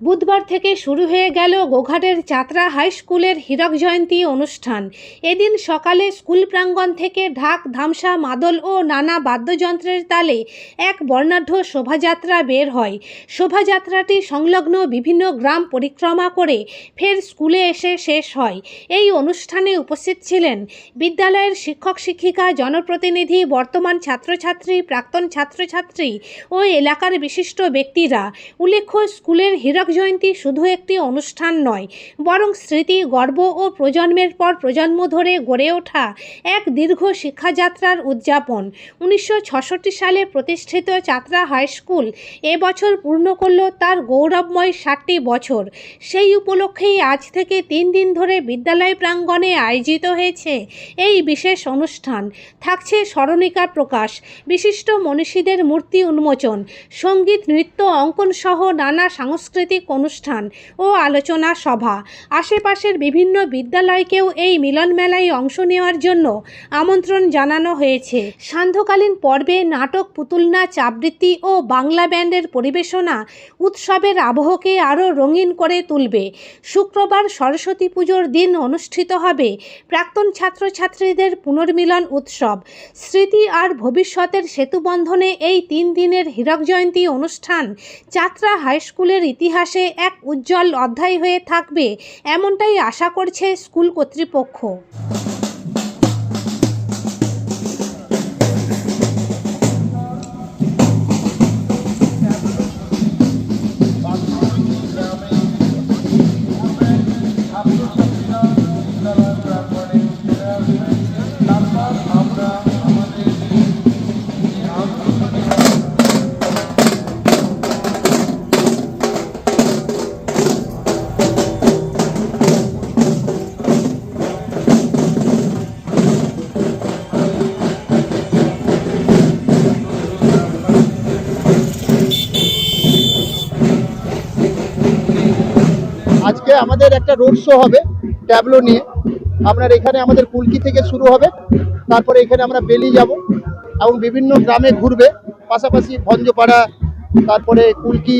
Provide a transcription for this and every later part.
বুধবার থেকে শুরু হয়ে গেল গোঘাটের চাতরা হাই স্কুলের হীরক জয়ন্তী অনুষ্ঠান। এদিন সকালে স্কুল প্রাঙ্গণ থেকে ঢাক, ধামসা, মাদল ও নানা বাদ্যযন্ত্রের তালে এক বর্ণাঢ্য শোভাযাত্রা বের হয়। শোভাযাত্রাটি সংলগ্ন বিভিন্ন গ্রাম পরিক্রমা করে ফের স্কুলে এসে শেষ হয়। এই অনুষ্ঠানে উপস্থিত ছিলেন বিদ্যালয়ের শিক্ষক শিক্ষিকা, জনপ্রতিনিধি, বর্তমান ছাত্রছাত্রী, প্রাক্তন ছাত্রছাত্রী ও এলাকার বিশিষ্ট ব্যক্তিরা। উল্লেখ্য, স্কুলের হীরক জয়ন্তী শুধু একটি অনুষ্ঠান নয়, বরং স্মৃতি, গর্ব ও প্রজন্মের পর প্রজন্ম ধরে গড়ে ওঠা এক দীর্ঘ শিক্ষাযাত্রার উদযাপন। 1966 সালে প্রতিষ্ঠিত চাতরা হাই স্কুল এবছর পূর্ণ করল তার গৌরবময় 60টি বছর। সেই উপলক্ষেই আজ থেকে 3 দিন ধরে বিদ্যালয় প্রাঙ্গণে আয়োজিত হয়েছে এই বিশেষ অনুষ্ঠান। থাকছে স্মরণিকা প্রকাশ, বিশিষ্ট মনীষীদের মূর্তি উন্মোচন, সঙ্গীত, নৃত্য, অঙ্কন সহ নানা সাংস্কৃতিক অনুষ্ঠান ও আলোচনা সভা। আশেপাশের বিভিন্ন বিদ্যালয়কেও এই মিলন মেলায় অংশ নেওয়ার জন্য আমন্ত্রণ জানানো হয়েছে। সান্ধ্যকালীন পর্বে নাটক, পুতুল নাচ, আবৃত্তি ও বাংলা ব্যান্ডের পরিবেশনা উৎসবের আবহকে আরও রঙিন করে তুলবে। শুক্রবার সরস্বতী পুজোর দিন অনুষ্ঠিত হবে প্রাক্তন ছাত্রছাত্রীদের পুনর্মিলন উৎসব। স্মৃতি আর ভবিষ্যতের সেতুবন্ধনে এই 3 দিনের হীরক জয়ন্তী অনুষ্ঠান চাতরা হাই স্কুলের ইতিহাসে এক উজ্জ্বল অধ্যায় হয়ে থাকবে, এমনটাই আশা করছে স্কুল কর্তৃপক্ষ। আজকে আমাদের একটা রোড শো হবে ট্যাবলো নিয়ে। আপনার এখানে আমাদের কুলকি থেকে শুরু হবে, তারপরে এখানে আমরা বেলি যাব এবং বিভিন্ন গ্রামে ঘুরবে, পাশাপাশি ভঞ্জপাড়া, তারপরে কুলকি,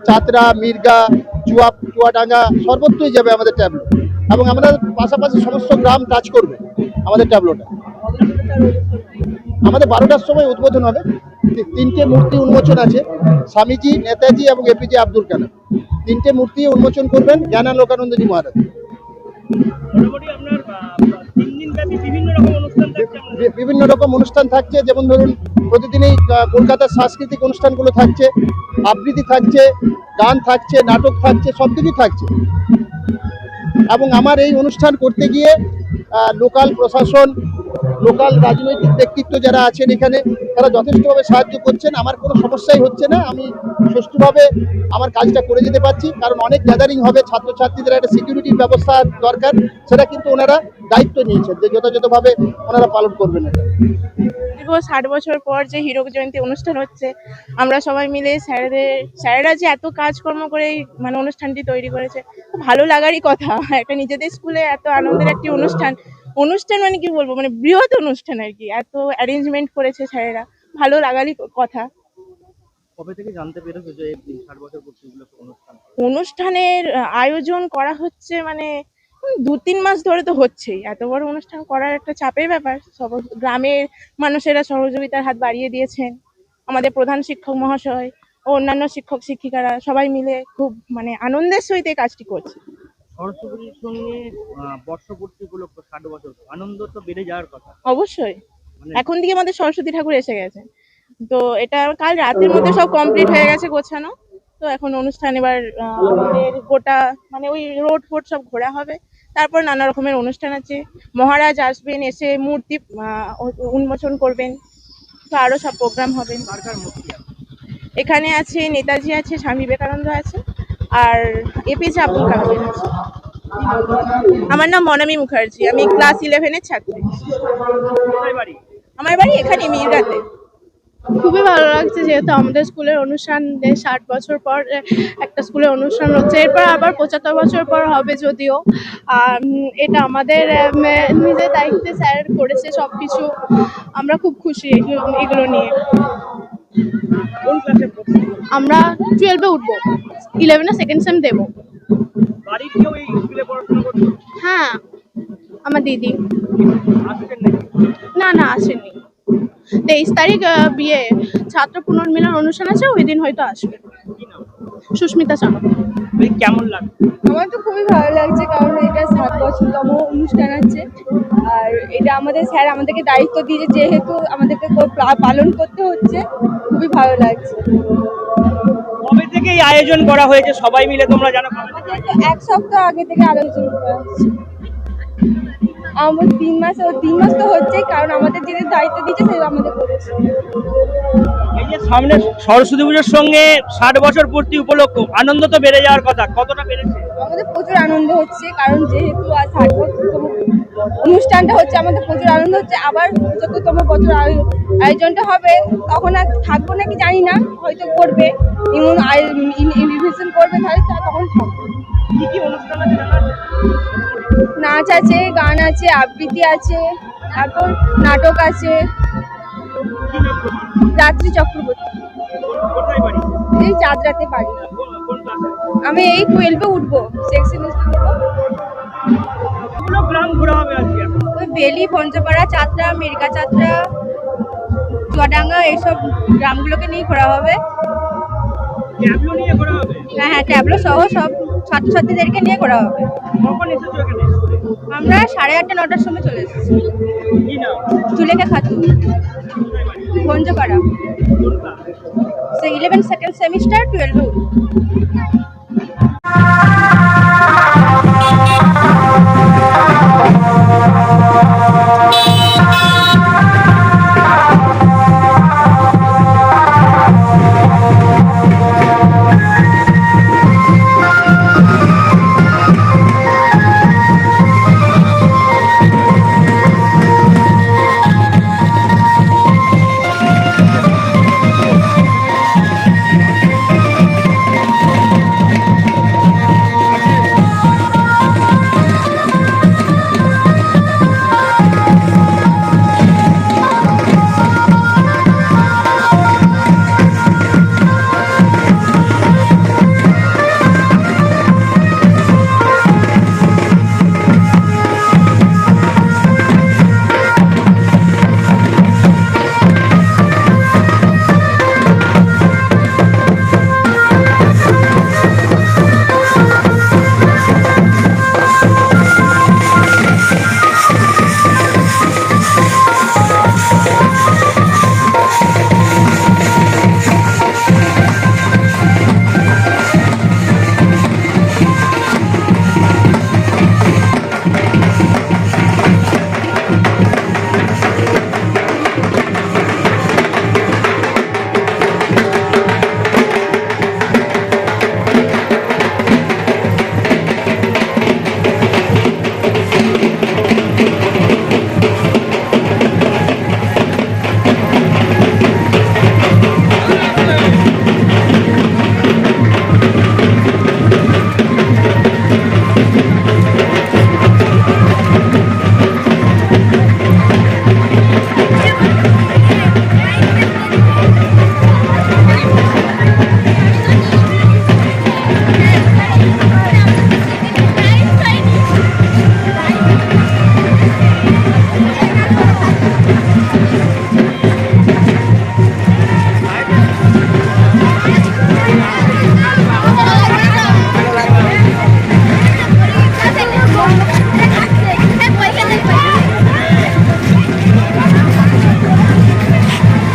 চাতরা, মির্গা, চুয়াডাঙ্গা সর্বত্রই যাবে আমাদের ট্যাবলো, এবং আমরা পাশাপাশি সমস্ত গ্রাম টাচ করবে আমাদের ট্যাবলোটা। আমাদের 12টার সময় উদ্বোধন হবে। 3টে মূর্তি উন্মোচন আছে, স্বামীজি, নেতাজি এবং এপিজে আব্দুল কালাম। 3টে মূর্তি উন্মোচন করবেন জ্ঞানালোকানন্দজি মহারাজ। বিভিন্ন রকম অনুষ্ঠান থাকছে, যেমন ধরুন প্রতিদিনই কলকাতার সাংস্কৃতিক অনুষ্ঠানগুলো থাকছে, আবৃত্তি থাকছে, গান থাকছে, নাটক থাকছে, সব কিছুই থাকছে। এবং আমার এই অনুষ্ঠান করতে গিয়ে লোকাল প্রশাসন, লোকাল রাজনৈতিক ব্যক্তিত্ব যারা আছেন এখানে, তারা যথেষ্টভাবে সাহায্য করছেন। আমার কোনো সমস্যাই হচ্ছে না, আমি সুষ্ঠুভাবে আমার কাজটা করে যেতে পারছি। কারণ অনেক গ্যাদারিং হবে, ছাত্রছাত্রীদের একটা সিকিউরিটির ব্যবস্থা দরকার, সেটা কিন্তু ওনারা দায়িত্ব নিয়েছেন যে যথাযথভাবে ওনারা পালন করবেন। এটা 60 বছর পর যে হীরক জয়ন্তী অনুষ্ঠান হচ্ছে, আমরা সবাই মিলে স্যারেরা যে এত কাজকর্ম করে মানে অনুষ্ঠানটি তৈরি করেছে, ভালো লাগারই কথা। একটা নিজেদের স্কুলে এত আনন্দের একটি অনুষ্ঠান মানে কি বলবো, মানে বৃহৎ অনুষ্ঠান আর কি, এত অ্যারেঞ্জমেন্ট করেছে স্যারেরা, ভালো লাগারই কথা। কবে থেকে জানতে পেরেছো যে 60 বছর পূর্তি অনুষ্ঠানের আয়োজন করা হচ্ছে, মানে 2-3 মাস ধরে তো হচ্ছেই। এত বড় অনুষ্ঠান করার একটা চাপের ব্যাপার। সব গ্রামের মানুষেরা সহযোগিতার হাত বাড়িয়ে দিয়েছেন, আমাদের প্রধান শিক্ষক মহাশয় ও অন্যান্য শিক্ষক শিক্ষিকারা সবাই মিলে খুব মানে আনন্দের সহিত এই কাজটি করছে। সরস্বতীর সঙ্গে বর্ষপূর্তি উপলক্ষে 60 বছর, আনন্দ তো বেড়ে যাওয়ার কথা। অবশ্যই, এখন থেকে আমাদের সরস্বতী ঠাকুর এসে গেছে, তো এটা কাল রাতের মধ্যে সব কমপ্লিট হয়ে গেছে গোছানো। তো এখন অনুষ্ঠান এবার আমাদের গোটা মানে ওই রোড ফোড সব ঘোরা হবে, তারপর নানা রকমের অনুষ্ঠান আছে। মহারাজ আসবেন, এসে মূর্তি উন্মোচন করবেন, তো আরো সব প্রোগ্রাম হবে। এখানে আছে নেতাজি আছে, স্বামী বিবেকানন্দ আছে, আর এপিজে আব্দুল কালাম আছে। আমার নাম মনামি মুখার্জি, আমি ক্লাস 11-এর ছাত্রী। আমার বাড়ি এখানে মিরগাতে। খুবই ভালো লাগছে, যেহেতু আমাদের স্কুলের অনুষ্ঠান 60 বছর পর একটা স্কুলের অনুষ্ঠান হচ্ছে। এরপর আবার 75 বছর পর হবে যদিও। এটা আমাদের নিজের দায়িত্বে স্যার করেছে সবকিছু, আমরা খুব খুশি এগুলো নিয়ে। কোন ক্লাসে পড়ছো? আমরা 12-এ উঠবো, 11-এ সেকেন্ড সেম দেবো। বাড়ির কেউ এই স্কুলে পড়াশোনা করছো? হ্যাঁ, আমার দিদি। আসছেন নাকি? না না, আসেনি। 23 তারিখ বিয়ে ছাত্র পুনর্মিলন অনুষ্ঠান আছে, ওই দিন হয়তো আসবে। কি নাম? সুস্মিতা চানক। কেমন লাগে? আমার তো খুবই ভালো লাগছে, কারণ এটা 7 বছরতম অনুষ্ঠান আছে। আর এটা আমাদের স্যার আমাদেরকে দায়িত্ব দিয়েছে, যেহেতু আমাদেরকে পালন করতে হচ্ছে, খুবই ভালো লাগছে। কবে থেকে এই আয়োজন করা হয়েছে সবাই মিলে, তোমরা জানো? কবে থেকে? আমাদের তো 1 সপ্তাহ আগে থেকে আলোচনা করা হচ্ছে। আমার 3 মাস তো হচ্ছেই, কারণ আমাদের যে দায়িত্ব দিয়েছে সে আমাদের করেছে। এই যে সামনে সরস্বতী পুজোর সঙ্গে 60 বছর পূর্তি উপলক্ষ, আনন্দ তো বেড়ে যাওয়ার কথা, কতটা বেড়েছে? আমাদের প্রচুর আনন্দ হচ্ছে, কারণ যেহেতু আজ 60 বছরতম অনুষ্ঠানটা হচ্ছে, আমাদের প্রচুর আনন্দ হচ্ছে। আবার 75তম বছর আয়োজনটা হবে, তখন আর থাকবো নাকি জানি না, হয়তো করবে, ইনভিটেশন করবে, তাহলে তখন থাকবো। কি কি অনুষ্ঠান আছে জানা আছে? নাচ আছে, গান আছে, আবৃত্তি আছে, তারপর নাটক আছে। কি নাম তোমার? রাত্রি চক্রবর্তী। কোথায় বাড়ি? এই চাঁদরাতে পারি। কোন ক্লাসে? আমি এই 12-এ উঠবো, সেকশন পুরো গ্রাম ঘোরা হবে আজকে। ওই বেলি, পঞ্চপাড়া, চাতরা, মির্গা চাতরা, চুয়াডাঙ্গা, এইসব গ্রামগুলোকে নিয়ে ঘোরা হবে। ট্যাবলো নিয়ে ঘোরা হবে? হ্যাঁ, ট্যাবলো সহ সব ছাত্রছাত্রীদেরকে নিয়ে ঘোরা হবে। কখন এসেছো এখানে? আমরা 8:30 9টার সময় চলে এসেছি। কি নাম? চুলেখা খাতুন, কোথায় বাড়ি? পঞ্চপাড়া। কোন ক্লাস? 11 সেকেন্ড সেমিস্টার, 12-এ উঠবো।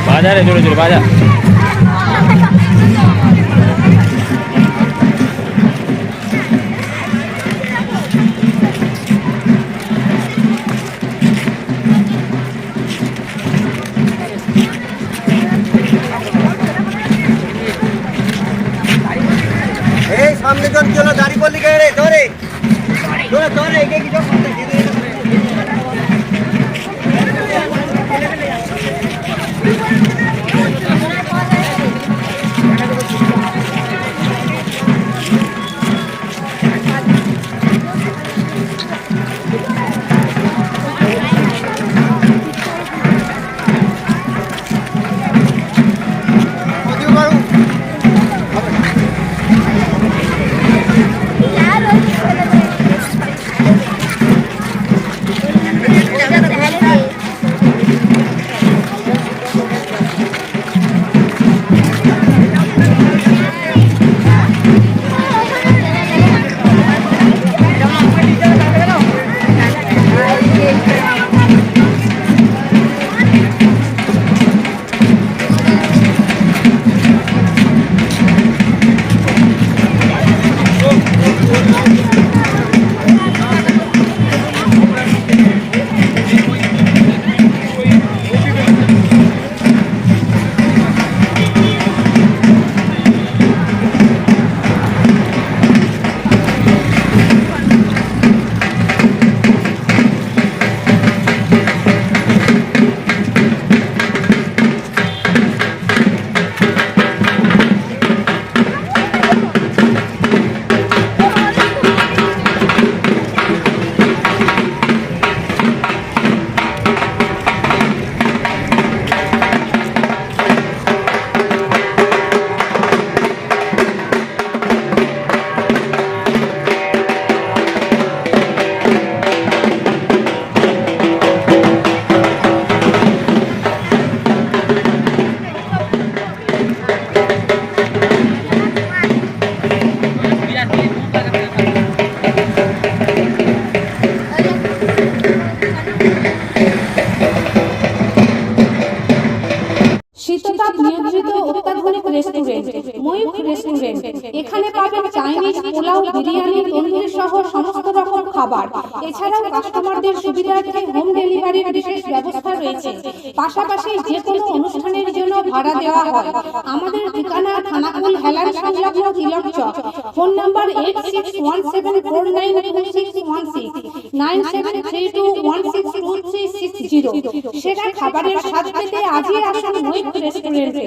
বাজারে জোরে জোরে বাজা। এই সামনে জন চলো দাড়ি পল্লি রে ধরে ধরে ধরে একে কি সব করতে দিতে পোলাও, বিরিয়ানি, তন্দুরি সহ সমস্ত রকম খাবার। এছাড়াও কাস্টমারদের সুবিধার্থে হোম ডেলিভারির বিশেষ ব্যবস্থা রয়েছে। পাশাপাশি যে কোনো অনুষ্ঠানের জন্য ভাড়া দেওয়া হয়। আমাদের ঠিকানা থানাকুল হেলান সংলগ্ন তিলক চক। Phone number 8617492616, 9732162360। সেরা খাবারের স্বাদ পেতে আজই আসুন মৈত্র রেস্টুরেন্টে।